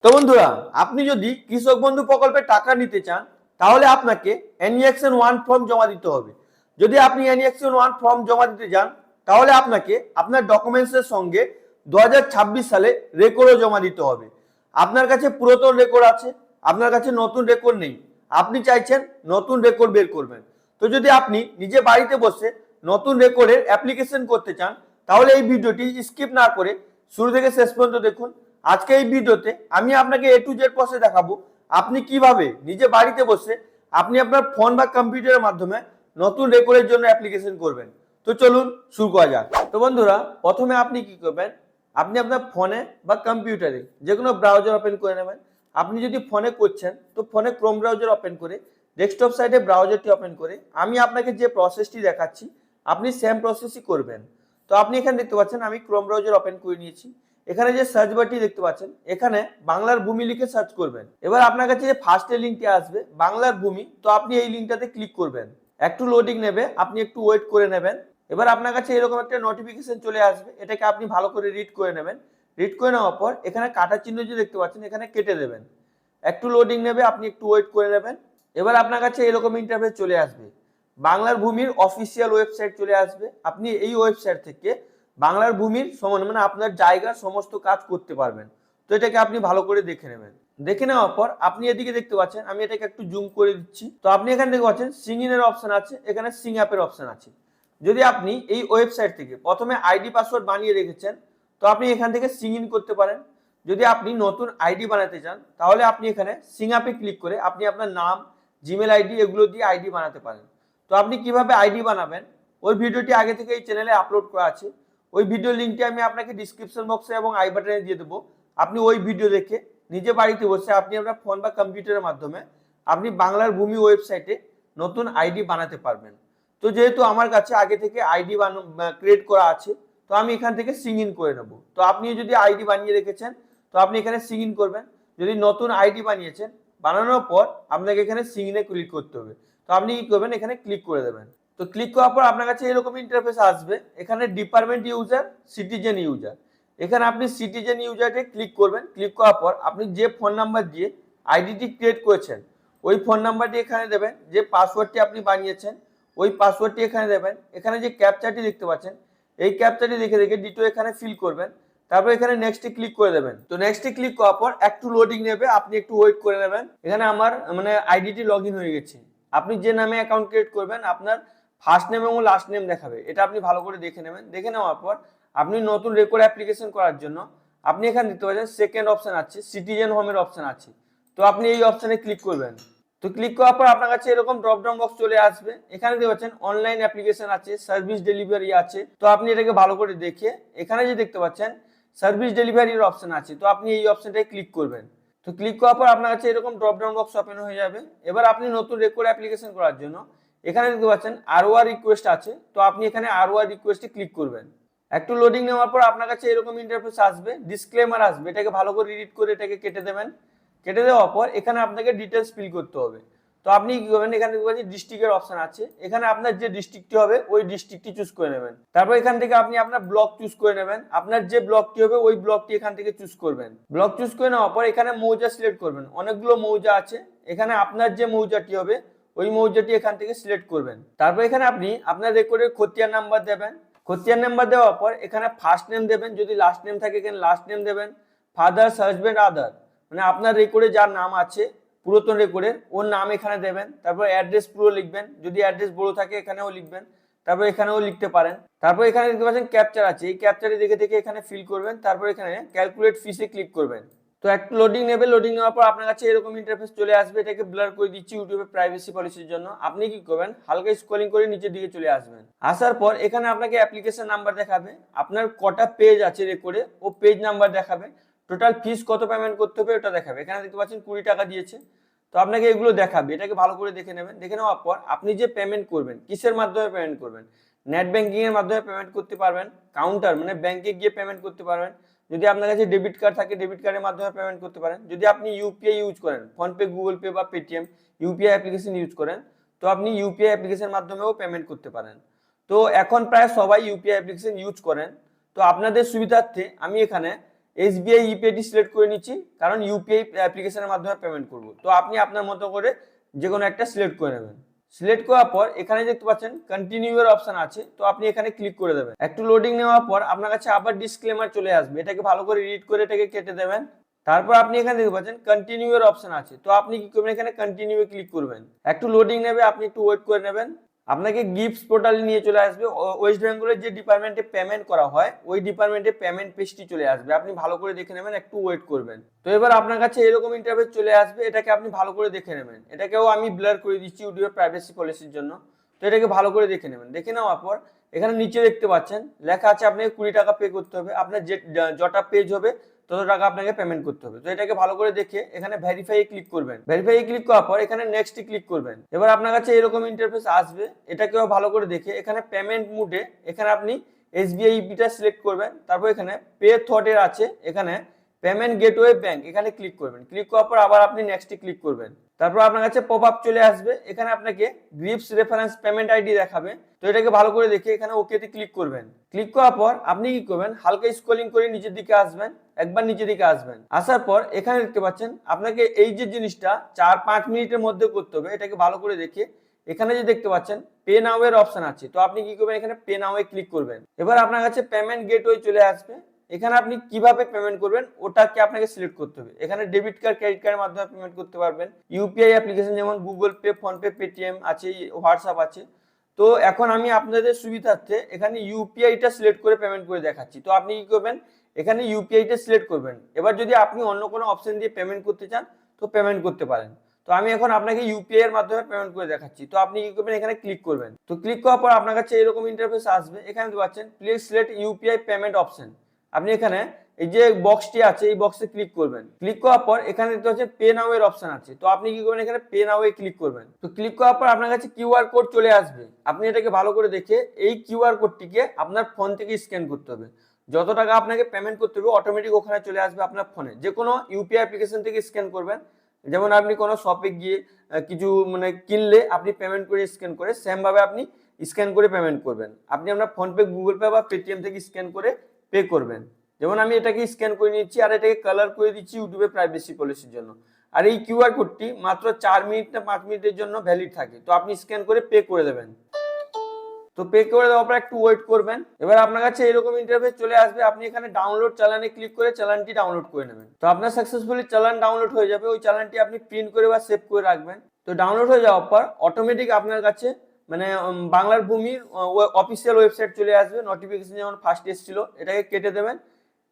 তো বন্ধুরা, আপনি যদি কৃষক বন্ধু প্রকল্পে টাকা নিতে চান তাহলে আপনাকে এনইএক্সএন 1 ফর্ম জমা দিতে হবে। যদি আপনি এনইএক্সএন 1 ফর্ম জমা দিতে চান তাহলে আপনাকে আপনার ডকুমেন্টসের সঙ্গে 2026 সালে রেকর্ডও জমা দিতে হবে। আপনার কাছে পুরাতন রেকর্ড আছে, আপনার কাছে নতুন রেকর্ড নেই, আপনি চাইছেন নতুন রেকর্ড বের করবেন। তো যদি আপনি নিজে বাড়িতে বসে নতুন রেকর্ডের অ্যাপ্লিকেশন করতে চান তাহলে এই ভিডিওটি স্কিপ না করে শুরু থেকে শেষ পর্যন্ত দেখুন। আজকে এই ভিডিওতে আমি আপনাকে A to Z প্রসেস দেখাবো আপনি কিভাবে নিজে বাড়িতে বসে আপনি আপনার ফোন বা কম্পিউটারের মাধ্যমে নতুন রেকর্ডের জন্য অ্যাপ্লিকেশন করবেন। তো চলুন শুরু করা যাক। তো বন্ধুরা, প্রথমে আপনি কি করবেন, আপনি আপনার ফোনে বা কম্পিউটারে যে কোনো ব্রাউজার ওপেন করে নেবেন। আপনি যদি ফোনে করছেন তো ফোনে ক্রোম ব্রাউজার ওপেন করে ডেস্কটপ সাইটে ব্রাউজারটি ওপেন করে আমি আপনাকে যে প্রসেসটি দেখাচ্ছি আপনি সেম প্রসেসই করবেন। তো আপনি এখানে দেখতে পাচ্ছেন আমি ক্রোম ব্রাউজার ওপেন করে নিয়েছি। এখানে যে সার্চ বারটি দেখতে পাচ্ছেন এখানে বাংলার ভূমি লিখে সার্চ করবেন। এবার আপনার কাছে যে ফার্স্টে লিঙ্কটি আসবে বাংলার ভূমি, তো আপনি এই লিঙ্কটাতে ক্লিক করবেন। একটু লোডিং নেবে, আপনি একটু ওয়েট করে নেবেন। এবার আপনার কাছে এরকম একটা নোটিফিকেশন চলে আসবে, এটাকে আপনি ভালো করে রিড করে নেবেন। রিড করে নেওয়ার পর এখানে কাটার চিহ্ন যে দেখতে পাচ্ছেন এখানে কেটে দেবেন। একটু লোডিং নেবে, আপনি একটু ওয়েট করে নেবেন। এবার আপনার কাছে এরকম ইন্টারফেস চলে আসবে, বাংলার ভূমির অফিসিয়াল ওয়েবসাইট চলে আসবে। আপনি এই ওয়েবসাইট থেকে বাংলার ভূমির সমান মানে আপনার জায়গার সমস্ত কাজ করতে পারবেন। তো এটাকে আপনি ভালো করে দেখে নেবেন। দেখে নেওয়ার পর আপনি এদিকে দেখতে পাচ্ছেন আমি এটাকে একটু জুম করে দিচ্ছি। তো আপনি এখানে দেখতে পাচ্ছেন সিং ইন এর অপশন আছে, এখানে সিং অ্যাপের অপশন আছে। যদি আপনি এই ওয়েবসাইট থেকে প্রথমে আইডি পাসওয়ার্ড বানিয়ে রেখেছেন তো আপনি এখান থেকে সিং ইন করতে পারেন। যদি আপনি নতুন আইডি বানাতে চান তাহলে আপনি এখানে সিং অ্যাপে ক্লিক করে আপনি আপনার নাম, জিমেল আইডি এগুলো দিয়ে আইডি বানাতে পারেন। তো আপনি কিভাবে আইডি বানাবেন ওই ভিডিওটি আগে থেকে এই চ্যানেলে আপলোড করা আছে, ওই ভিডিও লিঙ্কটি আমি আপনাকে ডিসক্রিপশন বক্সে এবং আই বাটনে দিয়ে দেবো। আপনি ওই ভিডিও দেখে নিজে বাড়িতে বসে আপনি আপনার ফোন বা কম্পিউটারের মাধ্যমে আপনি বাংলার ভূমি ওয়েবসাইটে নতুন আইডি বানাতে পারবেন। তো যেহেতু আমার কাছে আগে থেকে আইডি ক্রিয়েট করা আছে তো আমি এখান থেকে সিং ইন করে নেব। তো আপনি যদি আইডি বানিয়ে রেখেছেন তো আপনি এখানে সিং ইন করবেন। যদি নতুন আইডি বানিয়েছেন বানানোর পর আপনাকে এখানে সিং ইনে ক্লিক করতে হবে। তো আপনি কি করবেন, এখানে ক্লিক করে দেবেন। তো ক্লিক করার পর আপনার কাছে এরকম ইন্টারফেস আসবে, এখানে ডিপার্টমেন্ট ইউজার, সিটিজেন ইউজার। এখানে আপনি সিটিজেন ইউজারে ক্লিক করবেন। ক্লিক করার পর আপনি যে ফোন নাম্বার দিয়ে আইডিটি ক্রিয়েট করেছেন ওই ফোন নাম্বারটি এখানে দেবেন। যে পাসওয়ার্ডটি আপনি বানিয়েছেন ওই পাসওয়ার্ডটি এখানে দেবেন। এখানে যে ক্যাপচাটি দেখতে পাচ্ছেন এই ক্যাপচাটি দেখে দেখে ডিটো এখানে ফিল করবেন। তারপর এখানে নেক্সটে ক্লিক করে দেবেন। তো নেক্সটে ক্লিক করার পর একটু লোডিং নেবে, আপনি একটু ওয়েট করে নেবেন। এখানে আমার আইডিটি লগ ইন হয়ে গেছে। আপনি যে নামে অ্যাকাউন্ট ক্রিয়েট করবেন আপনার ফার্স্ট নেম এবং লাস্ট নেম দেখাবে, এটা আপনি ভালো করে দেখে নেবেন। দেখে নেওয়ার পর আপনি নতুন রেকর্ড অ্যাপ্লিকেশন করার জন্য আপনি এখানে দেখতে পাচ্ছেন সেকেন্ড অপশন আছে, সিটিজেন হোমের অপশন আছে। তো আপনি এই অপশনে ক্লিক করবেন। তো ক্লিক করার পর আপনার কাছে এরকম ড্রপ ডাউন বক্স চলে আসবে। এখানে দেখতে পাচ্ছেন অনলাইন অ্যাপ্লিকেশন আছে, সার্ভিস ডেলিভারি আছে। তো আপনি এটাকে ভালো করে দেখে এখানে যে দেখতে পাচ্ছেন সার্ভিস ডেলিভারির অপশন আছে তো আপনি এই অপশনটায় ক্লিক করবেন। তো ক্লিক করার পর আপনার কাছে এরকম ড্রপ ডাউন বক্স ওপেন হয়ে যাবে। এবার আপনি নতুন রেকর্ড অ্যাপ্লিকেশন করার জন্য এখানে দেখতে পাচ্ছেন আরওআর রিকোয়েস্ট আছে, তো আপনি এখানে আরওআর রিকোয়েস্টে ক্লিক করবেন। একটু লোডিং নেওয়ার পর আপনার কাছে এরকম ইন্টারফেস আসবে, ডিসক্লেমার আসবে, এটাকে ভালো করে রিড করে এটাকে কেটে দেবেন। কেটে দেওয়ার পর এখানে আপনাকে ডিটেলস ফিল করতে হবে। তো আপনি কি করবেন, এখানে দেখতে পাচ্ছেন ডিস্ট্রিক্টের অপশন আছে, এখানে আপনার যে ডিস্ট্রিক্টটি হবে ওই ডিস্ট্রিক্টটি চুজ করে নেবেন। তারপর এখান থেকে আপনি আপনার ব্লক চুজ করে নেবেন, আপনার যে ব্লকটি হবে ওই ব্লকটি এখান থেকে চুজ করবেন। ব্লক চুজ করে নেওয়ার পর এখানে মৌজা সিলেক্ট করবেন, অনেকগুলো মৌজা আছে, এখানে আপনার যে মৌজাটি হবে ওই মৌজাটি এখান থেকে সিলেক্ট করবেন। তারপর এখানে আপনি আপনার রেকর্ডের খতিয়ান নাম্বার দেবেন। খতিয়ান নাম্বার দেওয়ার পর এখানে ফার্স্ট নেম দেবেন, যদি লাস্ট নেম থাকে এখানে লাস্ট নেম দেবেন। ফাদার্স, হাজবেন্ড, আদার মানে আপনার রেকর্ডে যার নাম আছে পুরাতন রেকর্ডের ওর নাম এখানে দেবেন। তারপর অ্যাড্রেস পুরো লিখবেন, যদি অ্যাড্রেস বড় থাকে এখানেও লিখবেন, তারপর এখানেও লিখতে পারেন। তারপর এখানে দেখতে পাচ্ছেন ক্যাপচার আছে, এই ক্যাপচারে দেখে দেখে এখানে ফিল করবেন। তারপর এখানে ক্যালকুলেট ফিসে ক্লিক করবেন। তো একটু লোডিং নেবে, লোডিং নেওয়ার পর আপনার কাছে এরকম ইন্টারফেস চলে আসবে। এটাকে ব্লার করে দিচ্ছি ইউটিউবে প্রাইভেসি পলিসির জন্য। আপনি কি করবেন, হালকা স্ক্রলিং করে নিচের দিকে চলে আসবেন। আসার পর এখানে আপনাকে অ্যাপ্লিকেশন নাম্বার দেখাবে, আপনার কটা পেজ আছে রেকর্ডে ও পেজ নাম্বার দেখাবে, টোটাল ফিস কত পেমেন্ট করতে হবে ওটা দেখাবে। এখানে দেখতে পাচ্ছেন 20 টাকা দিয়েছে, তো আপনাকে এগুলো দেখাবে, এটাকে ভালো করে দেখে নেবেন। দেখে নেওয়ার পর আপনি যে পেমেন্ট করবেন কিসের মাধ্যমে পেমেন্ট করবেন, নেট ব্যাংকিং এর মাধ্যমে পেমেন্ট করতে পারবেন, কাউন্টার মানে ব্যাংকে গিয়ে পেমেন্ট করতে পারবেন। যদি আপনার কাছে ডেবিট কার্ড থাকে ডেবিট কার্ডের মাধ্যমে পেমেন্ট করতে পারেন। যদি আপনি ইউপিআই ইউজ করেন, ফোনপে, গুগল পে বা পেটিএম ইউপিআই অ্যাপ্লিকেশন ইউজ করেন তো আপনি ইউপিআই অ্যাপ্লিকেশনের মাধ্যমেও পেমেন্ট করতে পারেন। তো এখন প্রায় সবাই ইউপিআই অ্যাপ্লিকেশন ইউজ করেন। তো আপনাদের সুবিধার্থে আমি এখানে এসবিআই ইউপিআইটি সিলেক্ট করে নিচ্ছি, কারণ ইউপিআই অ্যাপ্লিকেশনের মাধ্যমে পেমেন্ট করব। তো আপনি আপনার মতো করে যে কোনো একটা সিলেক্ট করে নেবেন। সিলেক্ট করার পর এখানে দেখতে পাচ্ছেন কন্টিনিউ এর অপশন আছে, তো আপনি এখানে ক্লিক করে দেবেন। একটু লোডিং নেওয়ার পর আপনার কাছে আবার ডিসক্লেমার চলে আসবে, এটাকে ভালো করে রিড করে এটাকে কেটে দেবেন। তারপর আপনি এখানে দেখতে পাচ্ছেন কন্টিনিউ এর অপশন আছে, তো আপনি কি করবেন, এখানে কন্টিনিউ এ ক্লিক করবেন। একটু লোডিং নেবে, আপনি একটু ওয়েট করে নেবেন। আপনাকে গিফটস পোর্টালে নিয়ে চলে আসবে। ওয়েস্ট বেঙ্গলের যে ডিপার্টমেন্টে পেমেন্ট করা হয় ওই ডিপার্টমেন্টে পেমেন্ট পেজটি চলে আসবে, আপনি ভালো করে দেখে নেবেন, একটু ওয়েট করবেন। তো এবার আপনার কাছে এরকম ইন্টারফেস চলে আসবে, এটাকে আপনি ভালো করে দেখে নেবেন। এটাকেও আমি ব্লার করে দিচ্ছি ইউটিউবের প্রাইভেসি পলিসির জন্য। তো এটাকে ভালো করে দেখে নেবেন। দেখে নেওয়ার পর এখানে নিচে দেখতে পাচ্ছেন লেখা আছে আপনাকে 20 টাকা পে করতে হবে। আপনার যে যটা পেজ হবে তত টাকা আপনাকে পেমেন্ট করতে হবে। তো এটাকে ভালো করে দেখে এখানে ভেরিফাই ক্লিক করবেন। ভেরিফাই ক্লিক করার পর এখানে নেক্সট ক্লিক করবেন। এবার আপনার কাছে এরকম ইন্টারফেস আসবে, এটাকেও ভালো করে দেখে এখানে পেমেন্ট মুডে এখানে আপনি এসবিআই ইপিটা সিলেক্ট করবেন। তারপর এখানে পে থটের আছে, এখানে পেমেন্ট গেটওয়ে ব্যাংক, এখানে ক্লিক করবেন। ক্লিক করার পর আবার আপনি নেক্সটে ক্লিক করবেন। তারপর আপনার কাছে পপ আপ চলে আসবে, এখানে আপনাকে গ্রিপস রেফারেন্স পেমেন্ট আইডি দেখাবে। তো এটাকে ভালো করে দেখে এখানে ওকেতে ক্লিক করবেন। ক্লিক করার পর আপনি কি করবেন, হালকা স্ক্রলিং করে নিচের দিকে আসবেন, একবার নিচের দিকে আসবেন। আসার পর এখানে দেখতে পাচ্ছেন আপনাকে এই যে জিনিসটা 4-5 মিনিটের মধ্যে করতে হবে, এটাকে ভালো করে দেখে এখানে যে দেখতে পাচ্ছেন পে নাও এর অপশন আছে, তো আপনি কি করবেন, এখানে পে নাও এ ক্লিক করবেন। এবার আপনার কাছে পেমেন্ট গেটওয়ে চলে আসবে, এখানে আপনি কিভাবে পেমেন্ট করবেন ওটাকে আপনাকে সিলেক্ট করতে হবে। এখানে ডেবিট কার্ড, ক্রেডিট কার্ডের মাধ্যমে পেমেন্ট করতে পারবেন। ইউপিআই অ্যাপ্লিকেশন যেমন গুগল পে, ফোনপে, পেটিএম আছে, হোয়াটসঅ্যাপ আছে। তো এখন আমি আপনাদের সুবিধার্থে এখানে ইউপিআইটা সিলেক্ট করে পেমেন্ট করে দেখাচ্ছি। তো আপনি কি করবেন, এখানে ইউপিআইটা সিলেক্ট করবেন। এবার যদি আপনি অন্য কোনো অপশন দিয়ে পেমেন্ট করতে চান তো পেমেন্ট করতে পারেন। তো আমি এখন আপনাকে ইউপিআই এর মাধ্যমে পেমেন্ট করে দেখাচ্ছি। তো আপনি কি করবেন, এখানে ক্লিক করবেন। তো ক্লিক করার পর আপনার কাছে এরকম ইন্টারফেস আসবে, এখানে দেখতে পাচ্ছেন please select UPI payment option. আপনি এখানে এই যে বক্সটি আছে এই বক্সে ক্লিক করবেন। ক্লিক করার পর এখানে দেখতে পাচ্ছেন পে নাও এর অপশন আছে, তো আপনি কি করবেন, এখানে পে নাও এ ক্লিক করবেন। তো ক্লিক করার পর আপনার কাছে কিউআর কোড চলে আসবে, আপনি এটাকে ভালো করে দেখে এই কিউআর কোডটিকে আপনার ফোন থেকে স্ক্যান করতে হবে। যত টাকা আপনাকে পেমেন্ট করতে হবে অটোমেটিক ওখানে চলে আসবে আপনার ফোনে। যে কোনো ইউপিআই অ্যাপ্লিকেশন থেকে স্ক্যান করবেন। যেমন আপনি কোনো শপে গিয়ে কিছু মানে কিনলে আপনি পেমেন্ট করে স্ক্যান করে সেম ভাবে আপনি স্ক্যান করে পেমেন্ট করবেন। আপনি আপনার ফোনপে, গুগল পে বা পেটিএম থেকে স্ক্যান করে পে করবেন। যেমন আমি এটাকে স্ক্যান করে নিচ্ছি আর এটাকে কালার করে দিচ্ছি ইউটিউবে প্রাইভেসি পলিসির জন্য। আর এই কিউআর কোডটি মাত্র 4 মিনিট না 5 মিনিটের জন্য ভ্যালিড থাকে, তো আপনি স্ক্যান করে পে করে দেবেন। তো পে করে দেওয়ার পর একটু ওয়েট করবেন। এবার আপনার কাছে এরকম ইন্টারফেস চলে আসবে, আপনি এখানে ডাউনলোড চালানে ক্লিক করে চালানটি ডাউনলোড করে নেবেন। তো আপনার সাকসেসফুলি চালান ডাউনলোড হয়ে যাবে। ওই চালানটি আপনি প্রিন্ট করে বা সেভ করে রাখবেন। তো ডাউনলোড হয়ে যাওয়ার পর অটোমেটিক আপনার কাছে মানে বাংলার ভূমির অফিসিয়াল ওয়েবসাইট চলে আসবে। নোটিফিকেশন যেমন ফার্স্ট এসেছিল এটাকে কেটে দেবেন।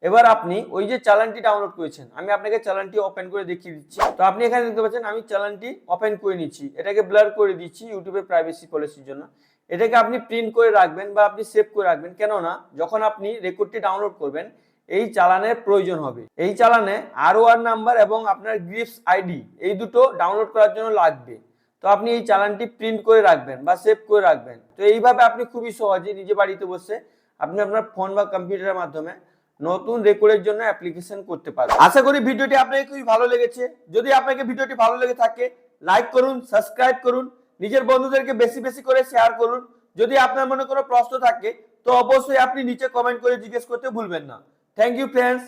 এবার আপনি ওই যে চালানটি ডাউনলোড করেছেন, আমি আপনাকে চালানটি ওপেন করে দেখিয়ে দিচ্ছি। তো আপনি এখানে দেখতে পাচ্ছেন আমি চালানটি ওপেন করে নিচ্ছি, এটাকে ব্লার করে দিচ্ছি ইউটিউবের প্রাইভেসি পলিসির জন্য। এটাকে আপনি প্রিন্ট করে রাখবেন বা আপনি সেভ করে রাখবেন, কেননা যখন আপনি রেকর্ডটি ডাউনলোড করবেন এই চালানের প্রয়োজন হবে। এই চালানে আরওআর নাম্বার এবং আপনার গ্রিপস আইডি এই দুটো ডাউনলোড করার জন্য লাগবে। তো আপনি এই চালানটি প্রিন্ট করে রাখবেন বা সেভ করে রাখবেন। তো এইভাবে আপনি খুবই সহজে নিজে বাড়িতে বসে আপনি আপনার ফোন বা কম্পিউটারের মাধ্যমে নতুন রেকর্ডের জন্য অ্যাপ্লিকেশন করতে পারবেন। আশা করি ভিডিওটি আপনাকে খুবই ভালো লেগেছে। যদি আপনাকে ভিডিওটি ভালো লেগে থাকে লাইক করুন, সাবস্ক্রাইব করুন, নিজের বন্ধুদেরকে বেশি বেশি করে শেয়ার করুন। যদি আপনার মনে কোনো প্রশ্ন থাকে তো অবশ্যই আপনি নিচে কমেন্ট করে জিজ্ঞেস করতে ভুলবেন না। Thank you friends.